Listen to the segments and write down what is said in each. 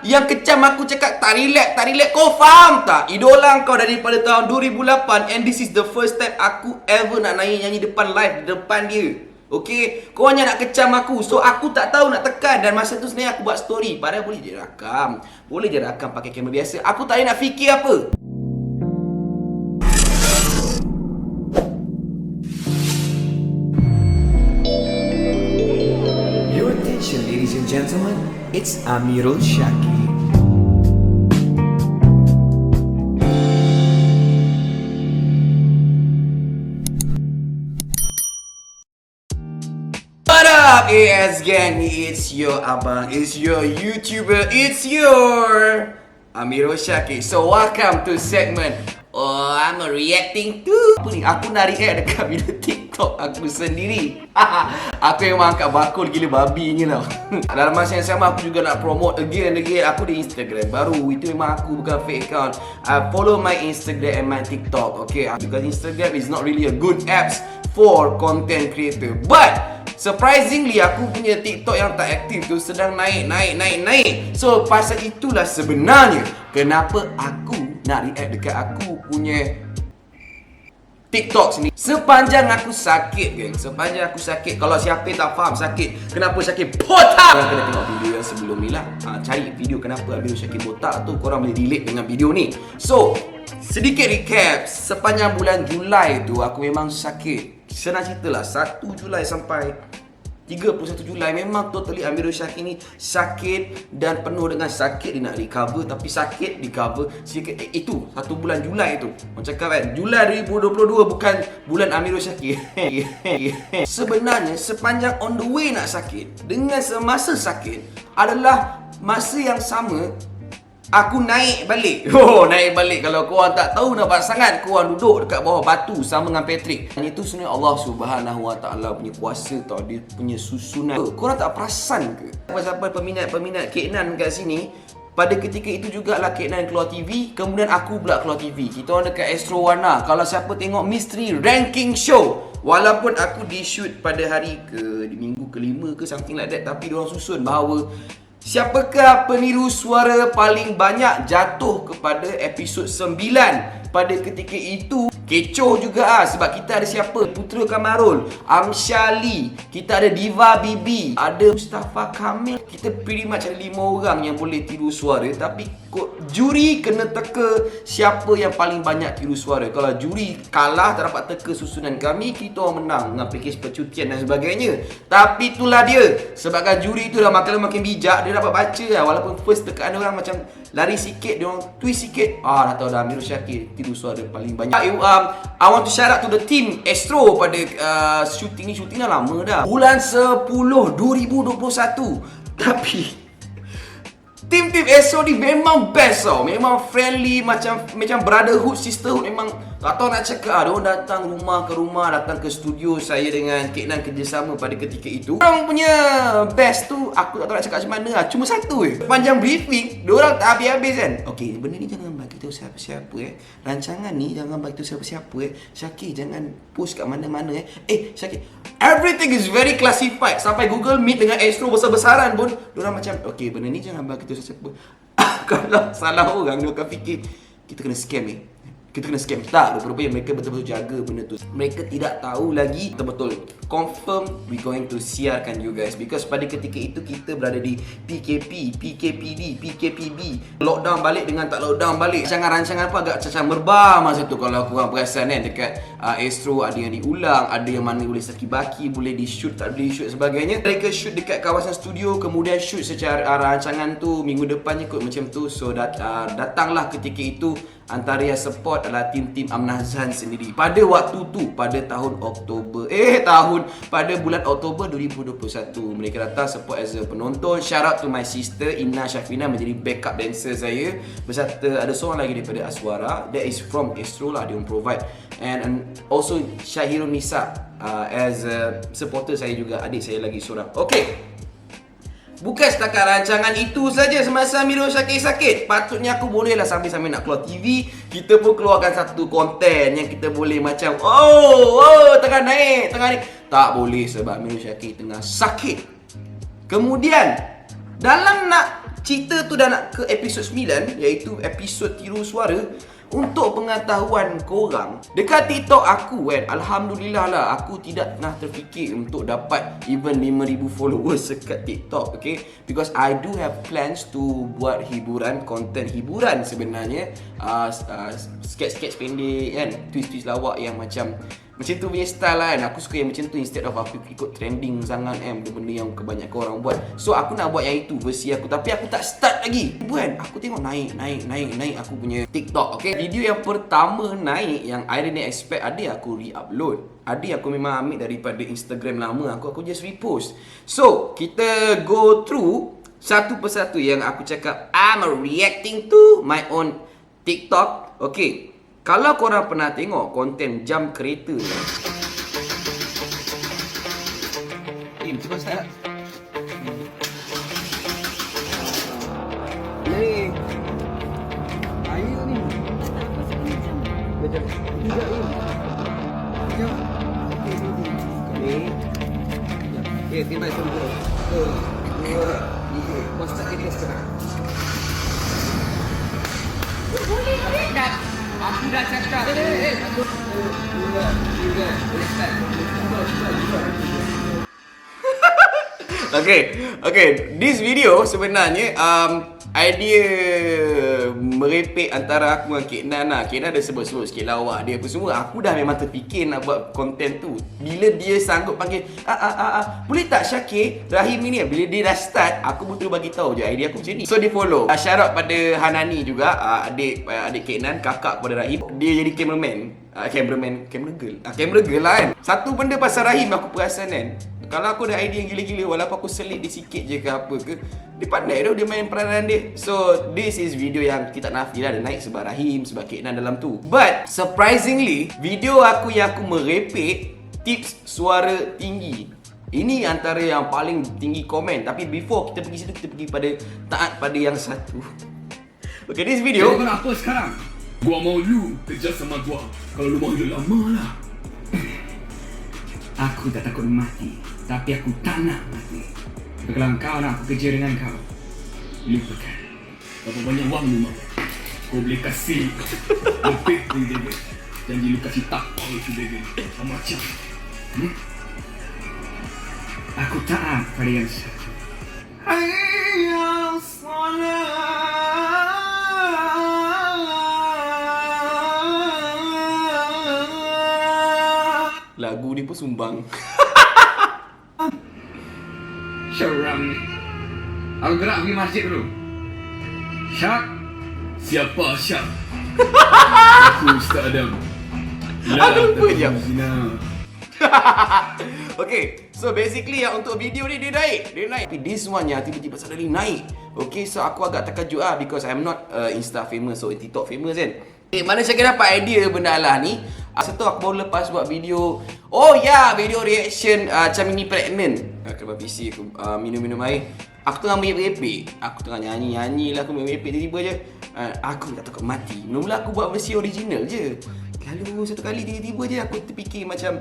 Yang kecam aku cakap tak relax. Kau faham tak? Idola kau daripada tahun 2008 and this is the first time aku ever nak nyanyi depan live, depan dia. Okay, kau hanya nak kecam aku. So aku tak tahu nak tekan. Dan masa tu sebenarnya aku buat story. Padahal boleh je rakam. Boleh je rakam pakai kamera biasa. Aku tak boleh nak fikir apa. Your attention, ladies and gentlemen, it's Amirul Shaki. What up, AS gang? It's your abang, it's your YouTuber, it's your Amirul Shaki. So welcome to segment I'm reacting to. Apa ni? Aku nak react dekat video TikTok aku sendiri. Aku memang angkat bakul gila babi ni tau. Dalam masa yang sama aku juga nak promote again. Aku di Instagram baru. Itu memang aku bukan fake account. Follow my Instagram and my TikTok. Okay, because Instagram is not really a good apps for content creator. But surprisingly aku punya TikTok yang tak aktif tu sedang naik. So pasal itulah sebenarnya kenapa aku nak react dekat aku punya TikTok sini. Sepanjang aku sakit geng, sepanjang aku sakit. Kalau siapa tak faham sakit, kenapa sakit botak, korang kena tengok video yang sebelum ni lah. Cari video kenapa Amirul Shaki botak tu, korang boleh relate dengan video ni. So sedikit recap, sepanjang bulan Julai tu aku memang sakit. Senang cerita lah, 1 Julai sampai 31 Julai memang totally Amirul Shaki ni sakit dan penuh dengan sakit. Dia nak recover tapi sakit recover sikit. Itu 1 bulan Julai tu. Orang cakap kan Julai 2022 bukan bulan Amirul Shaki. Sebenarnya sepanjang on the way nak sakit dengan semasa sakit adalah masa yang sama aku naik balik. Naik balik. Kalau korang tak tahu nampak sangat, korang duduk dekat bawah batu sama dengan Patrick. Dan itu sebenarnya Allah Subhanahu Wa Taala punya kuasa tau. Dia punya susunan. Korang tak perasan ke? Siapa peminat Kek Nan kat sini, pada ketika itu jugalah Kek Nan keluar TV, kemudian aku pula keluar TV. Kita orang dekat Astro Warna. Kalau siapa tengok Mystery Ranking Show, walaupun aku di shoot pada hari di minggu ke-5 ke something like that, tapi diorang susun bahawa siapakah peniru suara paling banyak jatuh kepada episod 9. Pada ketika itu kecoh juga sebab kita ada siapa? Putra Kamarul, Amsyali, kita ada Diva Bibi, ada Mustafa Kamil. Kita pretty much ada 5 orang yang boleh tiru suara. Tapi juri kena teka siapa yang paling banyak tiru suara. Kalau juri kalah tak dapat teka susunan kami, kita orang menang dengan pakej percutian dan sebagainya. Tapi itulah dia, sebabkan juri tu dah makin bijak, dia dapat baca lah. Walaupun first tekaan orang macam lari sikit, dia orang twist sikit, dah tahu dah Amirul Shaki tiru suara paling banyak. I want to shout out to the team Astro pada shooting dah lama dah, bulan 10 2021. Tapi tim Astro ni memang best tau. Memang friendly, macam brotherhood, sisterhood. Memang tak tahu nak cakap. Diorang datang rumah ke rumah, datang ke studio saya dengan Kek Nan kerjasama pada ketika itu. Diorang punya best tu aku tak tahu nak cakap macam mana lah. Cuma satu panjang briefing, diorang tak habis-habis kan. Okay, benda ni jangan bagi tahu siapa-siapa rancangan ni jangan bagi tahu siapa-siapa Shaki jangan post kat mana-mana Shaki, everything is very classified. Sampai Google Meet dengan Astro besar-besaran pun diorang macam okay, benda ni jangan bagi tahu siapa. Kalau salah orang dia akan fikir kita kena scam kita kena scam. Tak, rupanya mereka betul-betul jaga benda tu. Mereka tidak tahu lagi betul-betul confirm we going to siarkan you guys. Because pada ketika itu kita berada di PKP, PKPD, PKPB, lockdown balik dengan tak lockdown balik. Rancangan apa agak cacah merbah masa tu. Kalau korang perasan kan, dekat Astro ada yang diulang, ada yang mana boleh saki-baki, boleh di shoot, tak boleh di shoot sebagainya. Mereka shoot dekat kawasan studio, kemudian shoot secara rancangan tu minggu depannya kot macam tu. So datanglah ketika itu antara yang support adalah tim Amnah Zhan sendiri. Pada waktu tu, pada tahun pada bulan Oktober 2021, mereka datang support as a penonton. Shout out to my sister Inna Syafina menjadi backup dancer saya, beserta ada seorang lagi daripada Aswara, that is from Astro lah, dia provide. And also Syahirun Nisa as a supporter saya juga, adik saya lagi seorang. Okay, bukan setakat rancangan itu saja semasa Amirul Shaki sakit. Patutnya aku bolehlah sambil-sambil nak keluar TV, kita pun keluarkan satu konten yang kita boleh macam tengah naik. Tak boleh sebab Amirul Shaki tengah sakit. Kemudian dalam nak Cerita tu dah nak ke episod 9, iaitu episod tiru suara. Untuk pengetahuan korang, dekat TikTok aku kan, Alhamdulillah lah, aku tidak pernah terfikir untuk dapat even 5,000 followers dekat TikTok, okay? Because I do have plans to buat hiburan, konten hiburan sebenarnya, sketch-sketch pendek kan, twist-twist lawak yang macam tu punya style lah kan. Aku suka yang macam tu instead of aku ikut trending sangat kan, benda-benda yang kebanyakan orang buat. So aku nak buat yang itu versi aku, tapi aku tak start lagi kan. Aku tengok naik aku punya TikTok, okay? Video yang pertama naik yang I didn't expect, ada aku re-upload, ada aku memang ambil daripada Instagram lama aku just repost. So kita go through satu persatu yang aku cakap I'm reacting to my own TikTok. Okay, kalau korang pernah tengok konten jam kereta ni, cuba start. Ni air ni macam tidak ni. Ni okay, tiba semua. Kau start ini sekarang. Boleh dah. Aku dah cakap. Okay. This video sebenarnya idea merepek antara aku dengan Kek Nan lah. Kek Nan ada sebut-sebut sikit lawak dia apa semua. Aku dah memang terfikir nak buat konten tu. Bila dia sanggup panggil, boleh tak Syakir, Rahim ni, bila dia dah start, aku betul bagi tahu je idea aku macam ni. So dia follow. Shout out pada Hanani juga, adik Kek Nan, kakak kepada Rahim. Dia jadi cameraman. Camera girl lah kan. Satu benda pasal Rahim aku perasan kan, kalau aku ada idea yang gila-gila, walaupun aku selit dia sikit je ke apa ke, dia pandai tau dia main peranan dia. So this is video yang kita nafi lah, dia naik sebab Rahim, sebab Kek Nan dalam tu. But surprisingly, video aku yang aku merepek tips suara tinggi, ini antara yang paling tinggi komen. Tapi before kita pergi situ, kita pergi pada taat pada yang satu. Okay, this video. Kau nak apa sekarang? Gua mau lu kerja sama gua. Kalau lu mau hidup lama lah. Aku tak takut mati, tapi aku tak nak mati. Kalau kau nak aku kerja dengan kau, lupakan. Berapa banyak wang lu mau? Kau boleh kasih lebih dari dia. Janji lu kasih tak itu dia. Macam aku taat pada yang satu. Hayya salat. Lagu ni pun sumbang. Syaram ni. Aku gerak pergi masjid dulu. Syak? Siapa Syak? Aku Ustaz Adam. Aku lupa je. Zina. Okay, so basically yang untuk video ni dia naik. Tapi this one yang tiba-tiba suddenly naik. Okay, so aku agak terkejut lah, because I'm not Insta famous or TikTok famous kan. Okay, mana saya dapat idea benda lah ni? Setelah aku baru lepas buat video, video reaction macam mini pregnant. Keluar PC aku minum-minum air. Aku tengah merepek. Aku tengah nyanyi lah, aku merepek tiba-tiba je. Aku tak takut mati. Mula-mula aku buat versi original je. Lalu satu kali tiba-tiba je aku terfikir macam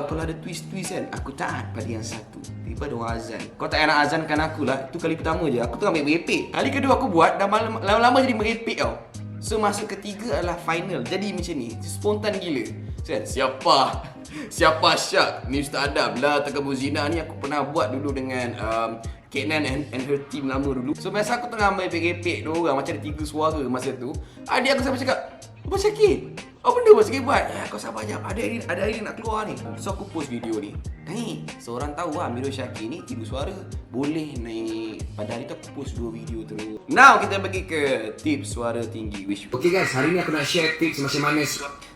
kalau ada twist-twist kan, aku taat pada yang satu. Tiba-tiba ada orang azan. Kau tak nak azankan aku lah. Itu kali pertama je. Aku tengah merepek. Kali kedua aku buat, dah lama-lama jadi merepek tau. So masa ketiga adalah final. Jadi macam ni, spontan gila. Kan? Siapa Syak? Ni Ustaz Adam lah. Takabur Zina ni aku pernah buat dulu dengan Kek Nan and her team lama dulu. So biasa aku tengah merepek tu orang, macam ada 3 suara masa tu. Adik aku sampai cakap, apa Syakir? Apa benda Mas Syakir buat? Kau sabar jap, ada idea nak keluar ni. So aku post video ni. Naik. So orang tahu lah Amirul Syakir ni tiru suara boleh naik. Pada hari tu aku post 2 video terus. Now kita pergi ke tips suara tinggi. Okay guys, hari ni aku nak share tips macam mana.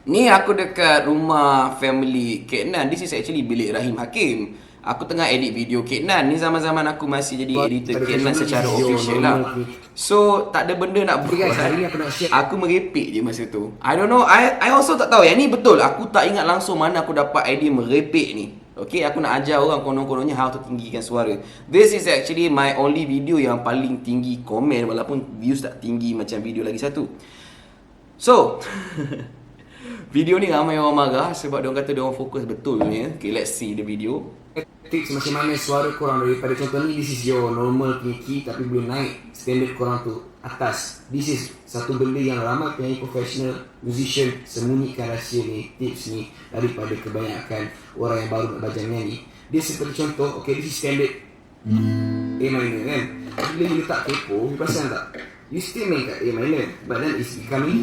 Ni aku dekat rumah family Kek Nan. This is actually bilik Rahim Hakim. Aku tengah edit video Kek Nan. Ni zaman-zaman aku masih jadi editor Kek Nan secara official lah. So tak ada benda nak buat. Guys, hari ni aku nak share. Aku merepek je masa tu. I don't know, I also tak tahu. Yang ni betul. Aku tak ingat langsung mana aku dapat idea merepek ni. Okay, aku nak ajar orang konon-kononnya how to tinggikan suara. This is actually my only video yang paling tinggi komen, walaupun views tak tinggi macam video lagi satu. So video ni ramai orang marah sebab dia orang kata dia orang fokus betul ni. Okay, let's see the video. tips macam mana suara korang daripada contoh ni, this is your normal key tapi boleh naik standard korang tu atas. This is satu benda yang ramai penyanyi professional, musician sembunyikan rahsia ni, tips ni daripada kebanyakan orang yang baru nak belajar nyanyi. Dia seperti contoh, okay, this is standard A minor kan. Bila you letak tempo, you perasan tak? You still main kat A minor, but then it's becoming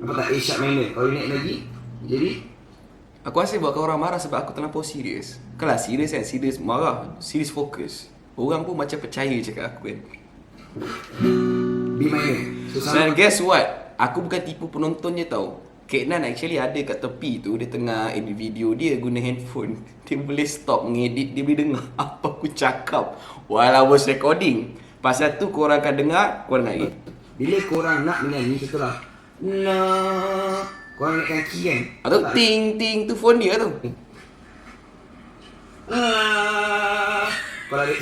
apa tak, A sharp minor. Kalau you naik lagi, jadi Aku rasa buatkan orang marah sebab aku terlampau serius. Kalau serius kan, serius marah, serius fokus. Orang pun macam percaya cakap aku kan. B minor. So And guess what? Aku bukan tipu penonton je tau. Kek Nan actually ada kat tepi tu, dia tengah edit video dia guna handphone. Dia boleh stop mengedit, dia boleh dengar apa aku cakap while I was recording. Pasal tu korang akan dengar, korang dengar bila korang nak menyanyi, contohlah nak, korang naikkan key kan. atau ting ting tu phone dia tu. Kalau ada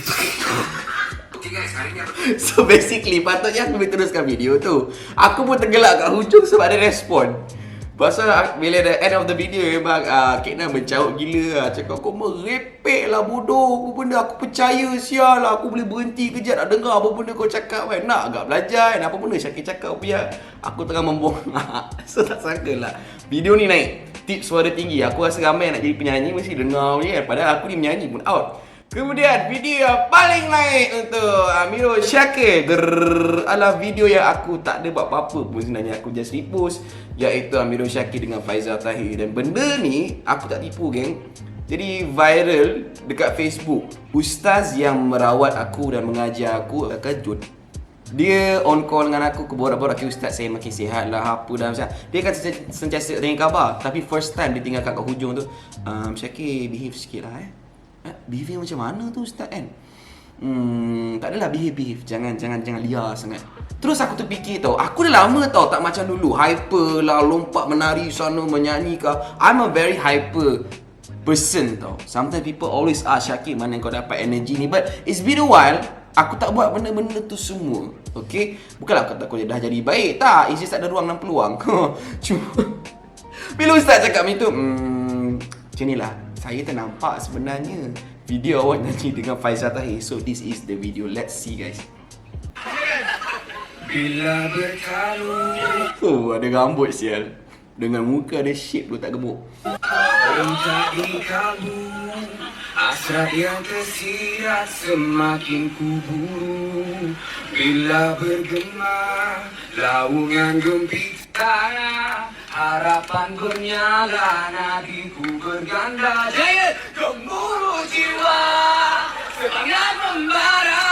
okay guys, hari ni apa? So basically patutnya aku boleh teruskan video tu. Aku pun tergelak kat hujung sebab ada respon. Pasal bila the end of the video memang Kek Nan mencaut gila lah. Cakap kau merepek lah bodoh. Apa benda aku percaya sial lah. Aku boleh berhenti kejap nak dengar apa benda kau cakap kan. Nak agak belajar kan. Apa benda Syakir cakap biar aku tengah membongak. So tak sangka lah video ni naik. Tips suara tinggi. Aku rasa ramai nak jadi penyanyi mesti dengar ni kan. Padahal aku ni menyanyi pun out. Kemudian video yang paling naik untuk Amirul Syakir adalah video yang aku tak ada buat apa-apa pun sebenarnya. Aku just repost, iaitu Amirul Syakir dengan Faizal Tahir. Dan benda ni aku tak tipu geng. Jadi viral dekat Facebook. Ustaz yang merawat aku dan mengajar aku kejut. Dia on call dengan aku, borak-borak, okay, ustaz saya makin sihat lah apa dah macam. Dia akan sentiasa tanya khabar. Tapi first time dia tinggalkan kat hujung tu, Syakir behave sikit lah behave macam mana tu ustaz kan? Tak adalah behave. Jangan liar sangat. Terus aku terfikir tau, aku dah lama tau tak macam dulu. Hyper lah, lompat menari sana, menyanyi ke. I'm a very hyper person tau. Sometimes people always ask, Syakir mana kau dapat energy ni? But it's been a while aku tak buat benda-benda tu semua. Okay? Bukanlah aku tak dah jadi baik. Tak, it's just tak ada ruang dan peluang. Cuma bila ustaz cakap macam tu, macam ni lah. Saya ternampak sebenarnya video awak nyanyi dengan Faizal Tahir. So this is the video. Let's see guys. Bila berkalung Oh, ada rambut sial. Dengan muka ada shape tu tak gemuk. Entah di kalung hasrat yang tersirat semakin kuburu. Bila bergema laungan gempita, harapan bernyala, nadiku berganda. Jaya gemuruh jiwa, semangat membara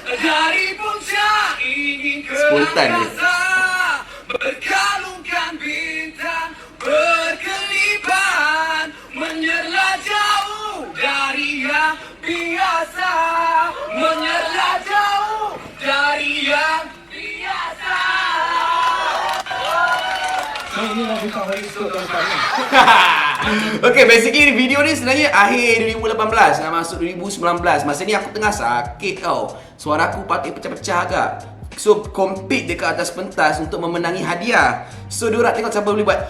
dari puncak ingin ke Spontan dia. angkasa. Berkalungkan bintang, berkelipan, menyerlah jauh dari yang biasa, menyerlah jauh dari yang biasa. Ini lagu favorit tuan-tuan. Okay, basically video ni sebenarnya akhir 2018 nak masuk 2019. Masa ni aku tengah sakit tau. Suara aku patut pecah-pecah agak. So compete dekat atas pentas untuk memenangi hadiah. So diorang tengok siapa boleh buat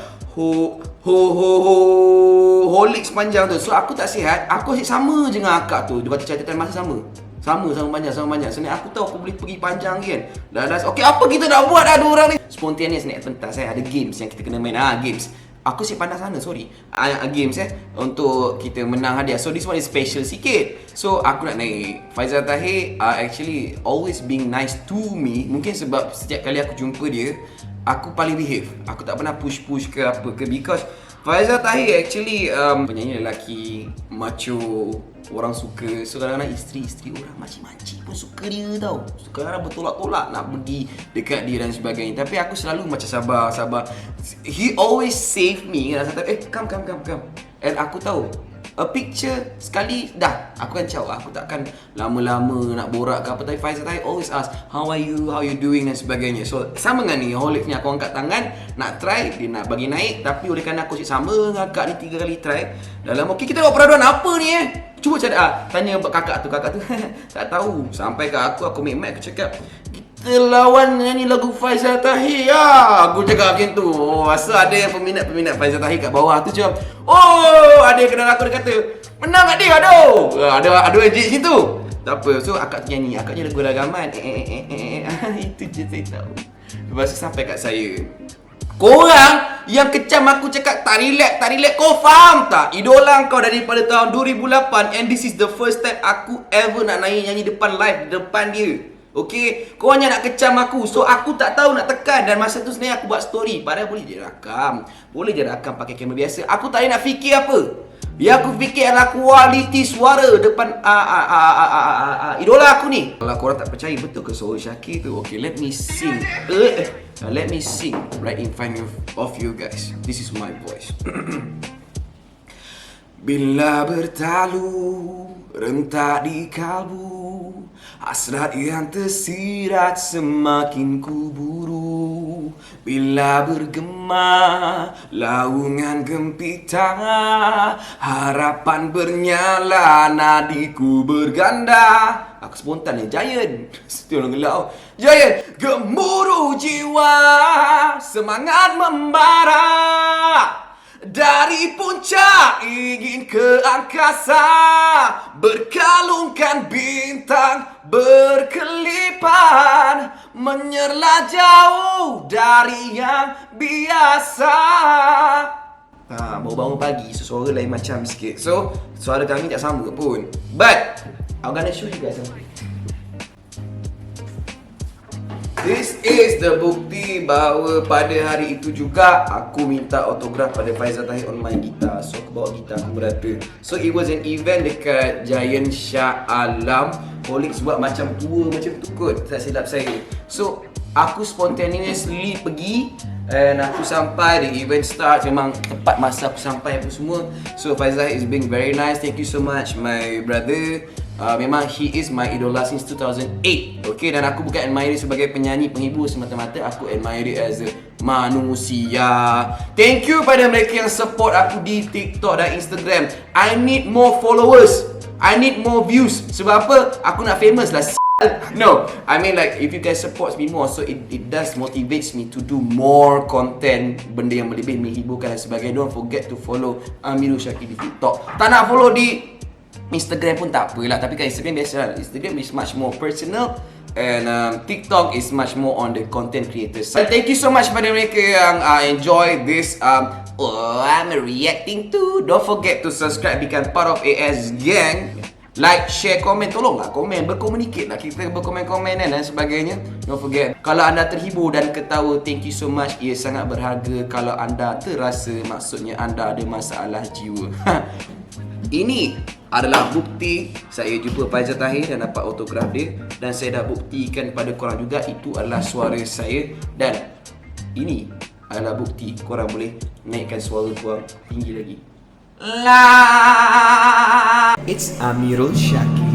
holik sepanjang tu. So aku tak sihat. Aku asyik sama je dengan akak tu. Dia kata catatan masa sama. Sama panjang. Sebenarnya aku tahu aku boleh pergi panjang kan. Dah. Okay, apa kita nak buat dah dua orang ni? Spontaneous naik pentas ada games yang kita kena main. Games. Aku si pandang sana, sorry. Games untuk kita menang hadiah. So this one is special sikit. So aku nak naik. Faizal Tahir actually always being nice to me. Mungkin sebab setiap kali aku jumpa dia, aku paling behave. Aku tak pernah push ke apa ke. Because Faizal Tahir actually penyanyi lelaki macho, orang suka. So kadang-kadang isteri orang makcik-makcik pun suka dia tau. So kadang-kadang bertolak-tolak nak pergi dekat dia dan sebagainya. Tapi aku selalu macam sabar. He always save me. Come. And aku tahu a picture sekali dah aku kan caw. Aku takkan lama-lama nak borak ke apa. Tapi Faizal Tahir always ask, how are you doing dan sebagainya. So sama dengan ni, Holik ni aku angkat tangan nak try, dia nak bagi naik. Tapi oleh kerana aku sama dengan akak ni 3 kali try dalam, okay kita buat peraduan apa ni Cuba tanya kakak tu tak tahu. Sampai ke aku make mic, aku cakap kita lawan nyanyi lagu Faizal Tahir ya. Aku cakap macam tu. Asal ada yang peminat Faizal Tahir kat bawah tu macam, oh, ada yang kenal aku, dia kata, menang kat dia, aduh. Ada ejek situ. Tak apa, so akak nyanyi, akaknya lagu ragaman. Itu je saya tahu. Lepas tu sampai kat saya. Korang yang kecam aku cakap tak relax, kau faham tak? Idola kau daripada tahun 2008 and this is the first time aku ever nak nyanyi depan live, depan dia. Okay, kau hanya nak kecam aku. So aku tak tahu nak tekan. Dan masa tu sebenarnya aku buat story. Padahal boleh je rakam pakai kamera biasa. Aku tak nak fikir apa. Yang aku fikir adalah kualiti suara depan idola aku ni. Kalau korang tak percaya betul ke suara Syakir tu, okay, let me sing. Let me sing right in front of you guys. This is my voice. Bila bertalu rentak di kalbu, hasrat yang tersirat semakin kuburu. Bila bergema laungan gempita, harapan bernyala, nadiku berganda. Aku spontan ni, Giant. Tolong gelau. Giant, gemuruh jiwa, semangat membara. Dari puncak ingin ke angkasa, berkalungkan bintang berkelipan, menyerlah jauh dari yang biasa. Baru bangun pagi, so suara lain macam sikit. So, suara kami tak sama pun. But, I'm gonna show you guys something. This is the bukti bahawa pada hari itu juga aku minta autograph pada Faizal Tahir on my guitar. So aku bawa gitar aku berada. So it was an event dekat Giant Shah Alam. Colleagues buat macam tour macam tu kot, tak silap saya. So aku spontaneously pergi and aku sampai, the event start, memang tepat masa aku sampai apa semua. So Faizal is being very nice. Thank you so much my brother. Memang he is my idola since 2008. Okay, dan aku bukan admire dia sebagai penyanyi, penghibur semata-mata. Aku admire dia as a manusia. Thank you pada mereka yang support aku di TikTok dan Instagram. I need more followers, I need more views. Sebab apa? Aku nak famous lah. No, I mean like if you guys support me more, so it does motivates me to do more content, benda yang lebih menghiburkan dan sebagainya. Don't forget to follow Amirul Syakir di TikTok. Tak nak follow di Instagram pun tak apalah, tapi kan Instagram biasa lah. Instagram is much more personal and TikTok is much more on the content creators. So, thank you so much pada mereka yang enjoy this I'm reacting to. Don't forget to subscribe, become part of AS Gang. Like, share, komen, tolonglah komen, berkomunikate lah. Kita berkomen-komen dan sebagainya. Don't forget, kalau anda terhibur dan ketawa, thank you so much. Ia sangat berharga. Kalau anda terasa, maksudnya anda ada masalah jiwa. Ini adalah bukti saya jumpa Faizal Tahir dan dapat autograf dia. Dan saya dah buktikan pada korang juga itu adalah suara saya. Dan ini adalah bukti korang boleh naikkan suara korang tinggi lagi. It's Amirul Syakir.